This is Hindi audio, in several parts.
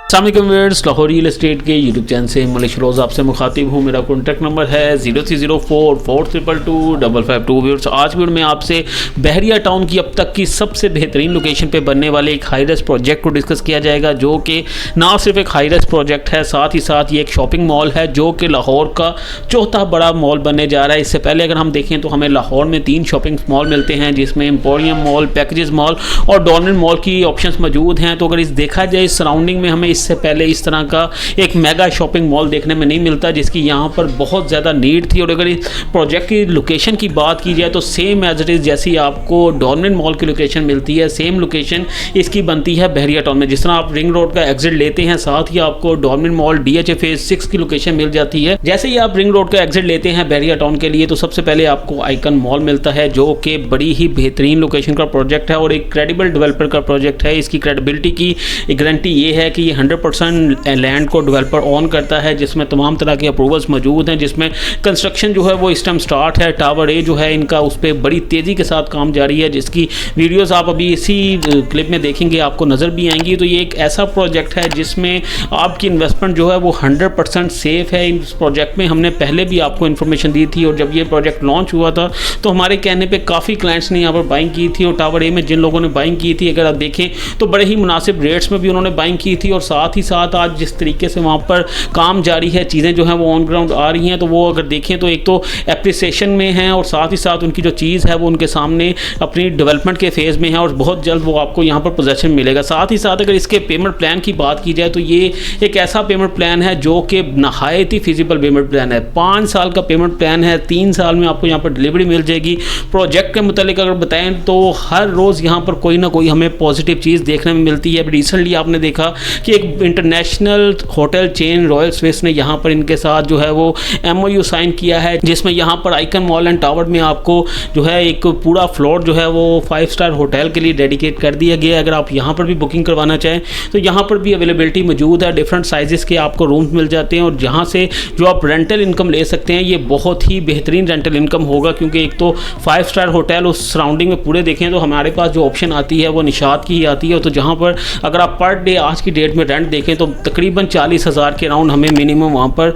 व्यूअर्स, लाहौर रियल एस्टेट के यूट्यूब चैनल से मलिक रोज़ आपसे मुखातिब हूँ। मेरा कॉन्टैक्ट नंबर है 0304422552। व्यूअर्स, आज वीडियो में आपसे बहरिया टाउन की अब तक की सबसे बेहतरीन लोकेशन पे बनने वाले एक हाई राइज प्रोजेक्ट को डिस्कस किया जाएगा, जो कि ना सिर्फ एक हाई राइज प्रोजेक्ट है, साथ ही साथ ये एक शॉपिंग मॉल है जो कि लाहौर का चौथा बड़ा मॉल बनने जा रहा है। इससे पहले अगर हम देखें तो हमें लाहौर में 3 शॉपिंग मॉल मिलते हैं, जिसमें एम्पोरियम मॉल, पैकेजेस मॉल और डॉर्मेंट मॉल की ऑप्शंस मौजूद हैं। तो अगर इस देखा जाए इस सराउंडिंग में हमें इससे पहले इस तरह का एक मेगा शॉपिंग मॉल देखने में नहीं मिलता, जिसकी यहाँ पर बहुत ज़्यादा नीड थी। और अगर इस प्रोजेक्ट की लोकेशन की बात की जाए तो सेम एज इट इज़ जैसी आपको डॉर्मेंट मॉल की लोकेशन मिलती है, सेम लोकेशन इसकी बनती है बहरिया टाउन में। जिस तरह आप रिंग रोड का एग्जिट लेते हैं, साथ ही आपको डॉर्मेंट मॉल DHA फेज 6 की लोकेशन मिल जाती है। जैसे ही आप रिंग रोड का एग्जिट लेते हैं बहरिया टाउन के लिए, तो सबसे पहले आपको आइकन मॉल मिलता है, जो कि बड़ी ही बेहतरीन लोकेशन का प्रोजेक्ट है और एक क्रेडिबल डेवलपर का प्रोजेक्ट है। इसकी क्रेडिबिलिटी की गारंटी ये है कि ये 100% लैंड को डेवलपर ऑन करता है, जिसमें तमाम तरह के अप्रूवल्स मौजूद हैं, जिसमें कंस्ट्रक्शन जो है वो इस टाइम स्टार्ट है। टावर ए जो है इनका, उस पर बड़ी तेज़ी के साथ काम जारी है, जिसकी वीडियोस आप अभी इसी क्लिप में देखेंगे, आपको नज़र भी आएंगी। तो ये एक ऐसा प्रोजेक्ट है जिसमें आपकी इन्वेस्टमेंट जो है वो 100% सेफ़ है। इस प्रोजेक्ट में हमने पहले भी आपको इन्फॉर्मेशन दी थी, और जब ये प्रोजेक्ट लॉन्च हुआ था तो हमारे कहने पर काफ़ी क्लाइंट्स ने यहाँ पर बाइंग की थी। और टावर ए में जिन लोगों ने बाइंग की थी, अगर आप देखें तो बड़े ही मुनासिब रेट्स में भी उन्होंने बाइंग की थी। और साथ ही साथ आज जिस तरीके से वहाँ पर काम जारी है, चीज़ें जो हैं वो ऑन ग्राउंड आ रही हैं, तो वो अगर देखें तो एक तो एप्रिसिएशन में है, और साथ ही साथ उनकी जो चीज़ है वो उनके सामने अपनी डेवलपमेंट के फेज़ में है, और बहुत जल्द वो आपको यहाँ पर पोजेसन मिलेगा। साथ ही साथ अगर इसके पेमेंट प्लान की बात की जाए तो ये एक ऐसा पेमेंट प्लान है जो कि नहायत ही फिजिबल पेमेंट प्लान है। 5 साल का पेमेंट प्लान है, 3 साल में आपको यहाँ पर डिलीवरी मिल जाएगी। प्रोजेक्ट के मुतालिक अगर बताएं तो हर रोज़ यहाँ पर कोई ना कोई हमें पॉजिटिव चीज़ देखने में मिलती है। रिसेंटली आपने देखा कि एक international hotel chain royal Swiss ने यहाँ पर इनके साथ जो है वो MOU साइन किया है, जिसमें यहाँ पर आइकन मॉल एंड टावर में आपको जो है एक पूरा फ्लोर जो है वो 5 स्टार होटल के लिए डेडिकेट कर दिया गया है। अगर आप यहाँ पर भी बुकिंग करवाना चाहें तो यहाँ पर भी अवेलेबिलिटी मौजूद है, डिफरेंट साइजेस के आपको रूम्स मिल जाते हैं, और जहाँ से जो आप रेंटल इनकम ले सकते हैं, ये बहुत ही बेहतरीन रेंटल इनकम होगा। क्योंकि एक तो 5 स्टार होटल उस सराउंडिंग में पूरे देखें तो हमारे पास जो ऑप्शन आती है वो निशात की ही आती है। तो जहाँ पर अगर आप पर डे आज की डेट में रेंट देखें तो तकरीबन 40,000 के अराउंड हमें मिनिमम वहाँ पर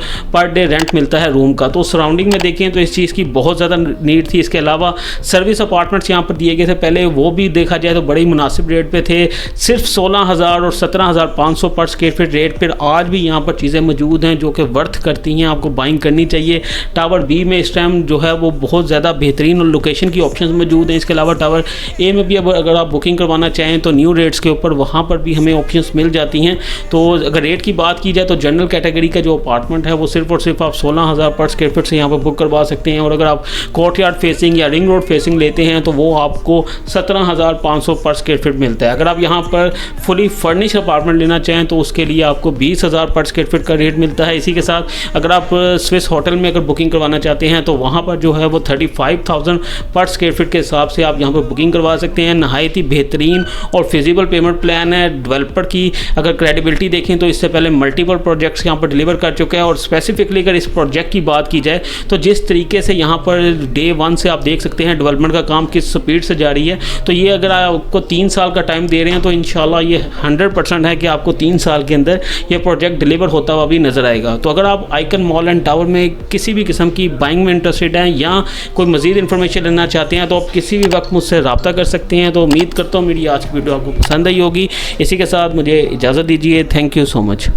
डे रेंट मिलता है रूम का। तो सराउंडिंग में देखें तो इस चीज़ की बहुत ज़्यादा नीड थी। इसके अलावा सर्विस अपार्टमेंट्स यहाँ पर दिए गए थे पहले, वो भी देखा जाए तो बड़ी मुनासिब रेट पे थे, सिर्फ 16,000 और 17,500 पर स्क्वायर फीट रेट पर। आज भी यहाँ पर चीज़ें मौजूद हैं जो कि वर्थ करती हैं, आपको बाइंग करनी चाहिए। टावर बी में इस टाइम जो है वो बहुत ज़्यादा बेहतरीन और लोकेशन की ऑप्शन मौजूद हैं। इसके अलावा टावर ए में भी अब अगर आप बुकिंग करवाना चाहें तो न्यू रेट्स के ऊपर वहाँ पर भी हमें ऑप्शंस मिल जाती हैं। तो अगर रेट की बात की जाए तो जनरल कैटेगरी का जो अपार्टमेंट है वो सिर्फ और सिर्फ आप 16,000 पर स्क्वायर फीट से यहाँ पर बुक करवा सकते हैं। और अगर आप कोर्टयार्ड फेसिंग या रिंग रोड फेसिंग लेते हैं तो वो आपको 17,500 पर स्क्वायर फीट मिलता है। अगर आप यहाँ पर फुली फर्निश अपार्टमेंट लेना चाहें तो उसके लिए आपको 20,000 पर स्क्वायर फीट का रेट मिलता है। इसी के साथ अगर आप स्विस होटल में अगर बुकिंग करवाना चाहते हैं तो वहाँ पर जो है वो 35,000 पर स्क्वायर फीट के हिसाब से आप यहाँ पर बुकिंग करवा सकते हैं। नहायत ही बेहतरीन और फिजिबल पेमेंट प्लान है। डेवलपर की अगर क्रेडिबिलिटी देखें तो इससे पहले मल्टीपल प्रोजेक्ट्स यहाँ पर डिलीवर कर चुका है। और स्पेसिफिकली अगर इस प्रोजेक्ट की बात की जाए तो जिस तरीके से यहाँ पर डे 1 से आप देख सकते हैं डेवलपमेंट का काम किस स्पीड से जारी है, तो ये अगर आपको 3 साल का टाइम दे रहे हैं तो इंशाल्लाह ये 100% है कि आपको 3 साल के अंदर ये प्रोजेक्ट डिलीवर होता हुआ भी नजर आएगा। तो अगर आप आइकन मॉल एंड टावर में किसी भी किस्म की बाइंग में इंटरेस्टेड हैं या कोई मजीद इन्फॉर्मेशन लेना चाहते हैं तो आप किसी भी वक्त मुझसे रब्ता कर सकते हैं। तो उम्मीद करता हूँ मेरी आज की वीडियो आपको पसंद आई होगी। इसी के साथ मुझे इजाज़त दीजिए। Thank you so much.